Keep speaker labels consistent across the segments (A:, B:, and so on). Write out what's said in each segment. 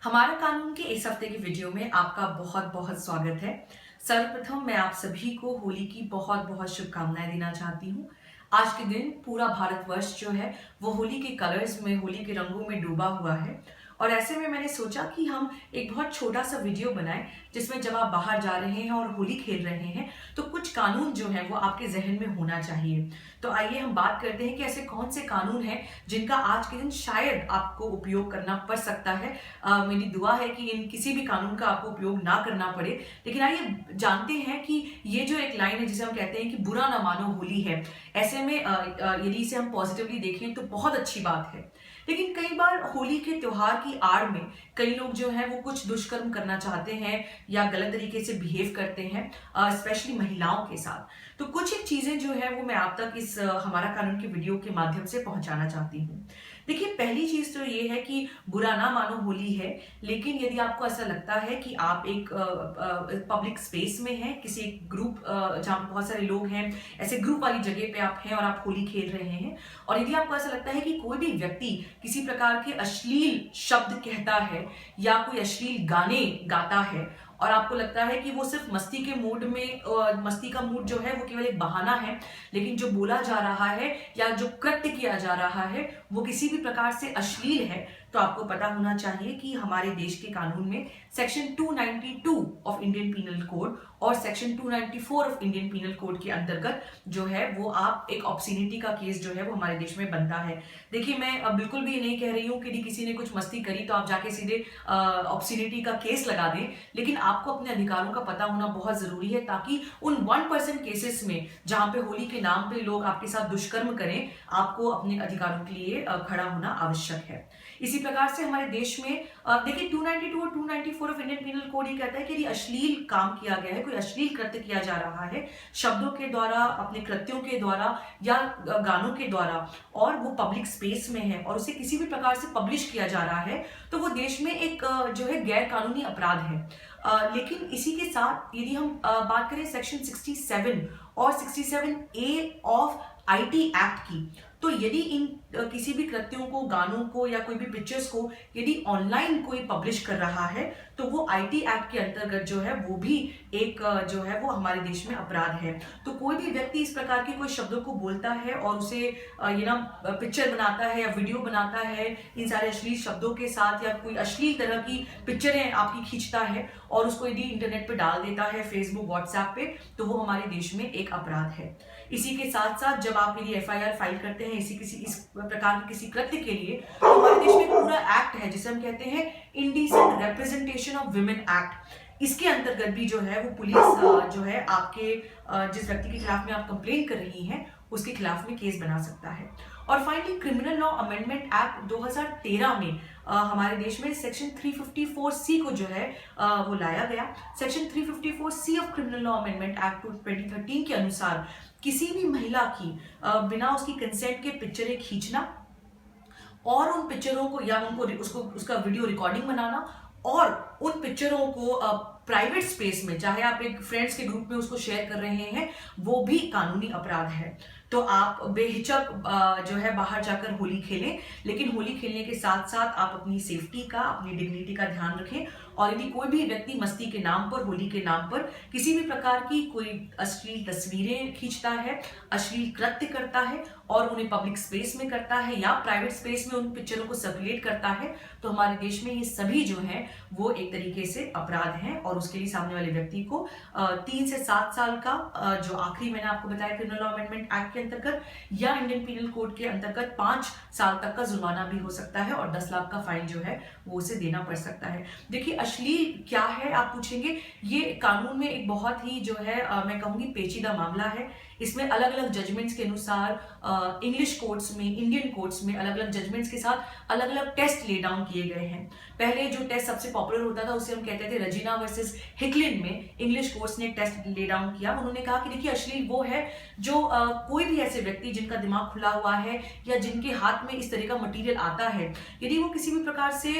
A: हमारे कानून के इस हफ्ते की वीडियो में आपका बहुत बहुत स्वागत है। सर्वप्रथम मैं आप सभी को होली की बहुत बहुत शुभकामनाएं देना चाहती हूँ। आज के दिन पूरा भारतवर्ष जो है वो होली के कलर्स में, होली के रंगों में डूबा हुआ है। और ऐसे में मैंने सोचा कि हम एक बहुत छोटा सा वीडियो बनाएं जिसमें जब आप बाहर जा रहे हैं और होली खेल रहे हैं तो कुछ कानून जो है वो आपके जहन में होना चाहिए। तो आइए हम बात करते हैं कि ऐसे कौन से कानून हैं जिनका आज के दिन शायद आपको उपयोग करना पड़ सकता है। मेरी दुआ है कि इन किसी भी कानून का आपको उपयोग ना करना पड़े। लेकिन आइए जानते हैं कि ये जो एक लाइन है जिसे हम कहते हैं कि बुरा ना मानो होली है, ऐसे में यदि इसे हम पॉजिटिवली देखें तो बहुत अच्छी बात है। लेकिन कई बार होली के त्योहार की आड़ में कई लोग जो हैं वो कुछ दुष्कर्म करना चाहते हैं या गलत तरीके से बिहेव करते हैं, स्पेशली महिलाओं के साथ। तो कुछ एक चीजें जो है वो मैं आप तक इस हमारा कानून के वीडियो के माध्यम से पहुंचाना चाहती हूँ। देखिए, पहली चीज तो ये है कि बुरा ना मानो होली है, लेकिन यदि आपको ऐसा लगता है कि आप एक पब्लिक स्पेस में हैं, किसी एक ग्रुप जहाँ पे बहुत सारे लोग हैं, ऐसे ग्रुप वाली जगह पे आप हैं और आप होली खेल रहे हैं, और यदि आपको ऐसा लगता है कि कोई भी व्यक्ति किसी प्रकार के अश्लील शब्द कहता है या कोई अश्लील गाने गाता है और आपको लगता है कि वो सिर्फ मस्ती के मूड में, मस्ती का मूड जो है वो केवल एक बहाना है, लेकिन जो बोला जा रहा है या जो कृत्य किया जा रहा है वो किसी भी प्रकार से अश्लील है, तो आपको पता होना चाहिए कि हमारे देश के कानून में section 292 of Indian penal code और section 294 of Indian penal code के अंतर्गत जो है वो आप एक ऑब्सिनिटी का केस जो है वो हमारे देश में बनता है। देखिए, मैं बिल्कुल भी नहीं कह रही हूँ कि किसी ने कुछ मस्ती करी तो आप जाके सीधे ऑब्सिनिटी का केस लगा दें, लेकिन आपको अपने अधिकारों का पता होना बहुत जरूरी है, ताकि उन 1% केसेस में जहां पे होली के नाम पे लोग आपके साथ दुष्कर्म करें, आपको अपने अधिकारों के लिए खड़ा होना आवश्यक है। इसी प्रकार से हमारे देश में देखिए 292 और 294 ऑफ इंडियन पीनल कोड ये कहता है कि यदि अश्लील काम किया गया है, कोई अश्लील कृत्य किया जा रहा है शब्दों के द्वारा, अपने कृत्यों के द्वारा या गानों के द्वारा, और वो पब्लिक स्पेस में है और उसे किसी भी प्रकार से पब्लिश किया जा रहा है, तो वो देश में एक जो है गैर कानूनी अपराध है। लेकिन इसी के साथ यदि हम बात करें सेक्शन 67 और 67A ऑफ आईटी एक्ट की, तो यदि इन किसी भी कृत्यों को, गानों को या कोई भी पिक्चर्स को यदि ऑनलाइन कोई पब्लिश कर रहा है तो वो आईटी एक्ट के अंतर्गत जो है वो भी एक जो है वो हमारे देश में अपराध है। तो कोई भी व्यक्ति इस प्रकार के कोई शब्दों को बोलता है और उसे ये ना पिक्चर बनाता है या वीडियो बनाता है इन सारे अश्लील शब्दों के साथ, या कोई अश्लील तरह की पिक्चरें आपकी खींचता है और उसको यदि इंटरनेट पे डाल देता है, फेसबुक, व्हाट्सएप पे, तो वो हमारे देश में एक अपराध है। इसी के साथ साथ जब आप यदि एफआईआर फाइल करते हैं इस प्रकार के किसी कृत्य के लिए, तो हमारे देश में पूरा एक्ट है जिसे हम कहते हैं indecent representation of women act. इसके अंतर्गत भी जो है वो पुलिस जो है आपके जिस व्यक्ति के खिलाफ में आप कंप्लेन कर रही हैं उसके खिलाफ में केस बना सकता है। और finally criminal law amendment act 2013 में हमारे देश में सेक्शन 354C को जो है वो लाया गया। Section 354C of criminal law amendment act 2013 के अनुसार किसी भी महिला की बिना उसकी कंसेंट के पिक्चरें खींचना और उन पिक्चरों को या उसका वीडियो रिकॉर्डिंग बनाना और उन पिक्चरों को प्राइवेट स्पेस में, चाहे आप एक फ्रेंड्स के ग्रुप में उसको शेयर कर रहे हैं, वो भी कानूनी अपराध है। तो आप बेहिचक जो है बाहर जाकर होली खेलें, लेकिन होली खेलने के साथ साथ आप अपनी सेफ्टी का, अपनी डिग्निटी का ध्यान रखें। और यदि कोई भी व्यक्ति मस्ती के नाम पर, होली के नाम पर किसी भी प्रकार की कोई अश्लील तस्वीरें खींचता है, अश्लील कृत्य करता है और उन्हें पब्लिक स्पेस में करता है या प्राइवेट स्पेस में उन पिक्चरों को सर्कुलेट करता है, तो हमारे देश में ये सभी जो हैं वो एक तरीके से अपराध हैं और उसके लिए सामने वाले व्यक्ति को 3 से 7 साल का, जो आखिरी मैंने आपको बताया क्रिमिनल लॉ अमेंडमेंट एक्ट के अंतर्गत, या इंडियन पीनल कोड के अंतर्गत 5 साल तक का जुर्माना भी हो सकता है और 10 लाख का फाइन जो है वो उसे देना पड़ सकता है। देखिए, अश्लील क्या है आप पूछेंगे, ये कानून में एक बहुत ही जो है मैं कहूंगी पेचीदा मामला है। इसमें अलग अलग जजमेंट्स के अनुसार इंग्लिश कोर्ट्स में, इंडियन कोर्ट्स में अलग अलग जजमेंट्स के साथ अलग अलग टेस्ट ले डाउन किए गए हैं। पहले जो टेस्ट सबसे पॉपुलर होता था उसे हम कहते थे रजीना वर्सेस हिकलिन में इंग्लिश कोर्ट्स ने एक टेस्ट ले डाउन किया। उन्होंने कहा कि देखिए, अश्लील वो है जो कोई भी ऐसे व्यक्ति जिनका दिमाग खुला हुआ है या जिनके हाथ में इस तरह का मटेरियल आता है, यदि वो किसी भी प्रकार से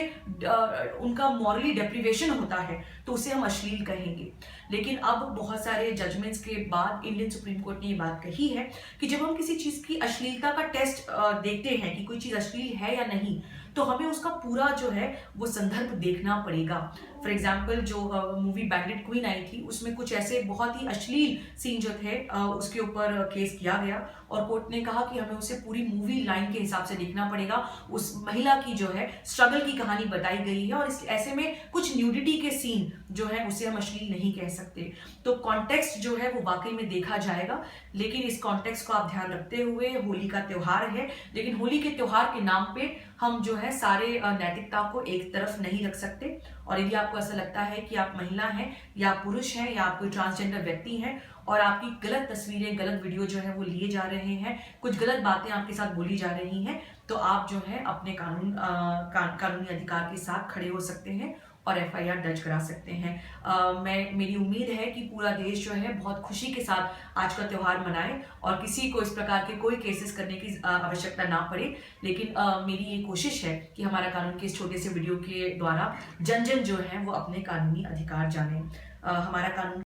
A: उनका मॉरली डेप्रिवेशन होता है तो उसे हम अश्लील कहेंगे। लेकिन अब बहुत सारे जजमेंट्स के बाद इंडियन सुप्रीम कोर्ट ने ये बात कही है कि जब हम किसी चीज की अश्लीलता का टेस्ट देखते हैं कि कोई चीज अश्लील है या नहीं, तो हमें उसका पूरा जो है वो संदर्भ देखना पड़ेगा। फॉर एग्जाम्पल जो मूवी बैंडिट क्वीन आई थी, उसमें कुछ ऐसे बहुत ही अश्लील सीन जो थे उसके ऊपर केस किया गया और कोर्ट ने कहा कि हमें उसे पूरी मूवी लाइन के हिसाब से देखना पड़ेगा। उस महिला की जो है स्ट्रगल की कहानी बताई गई है और इस ऐसे में कुछ न्यूडिटी के सीन जो है उसे हम अश्लील नहीं कह सकते। तो कॉन्टेक्स्ट जो है वो वाकई में देखा जाएगा, लेकिन इस कॉन्टेक्स्ट को आप ध्यान रखते हुए, होली का त्योहार है, लेकिन होली के त्योहार के नाम पे हम जो है सारे नैतिकता को एक तरफ नहीं रख सकते। और यदि आपको ऐसा लगता है कि आप महिला हैं या पुरुष हैं या आप कोई ट्रांसजेंडर व्यक्ति हैं और आपकी गलत तस्वीरें, गलत वीडियो जो है वो लिए जा रहे हैं, कुछ गलत बातें आपके साथ बोली जा रही हैं, तो आप जो है अपने कानूनी अधिकार के साथ खड़े हो सकते हैं और एफआईआर दर्ज करा सकते हैं। मेरी उम्मीद है कि पूरा देश जो है बहुत खुशी के साथ आज का त्योहार मनाए और किसी को इस प्रकार के कोई केसेस करने की आवश्यकता ना पड़े। लेकिन मेरी ये कोशिश है कि हमारा कानून के इस छोटे से वीडियो के द्वारा जन जन जो है वो अपने कानूनी अधिकार जाने। हमारा कानून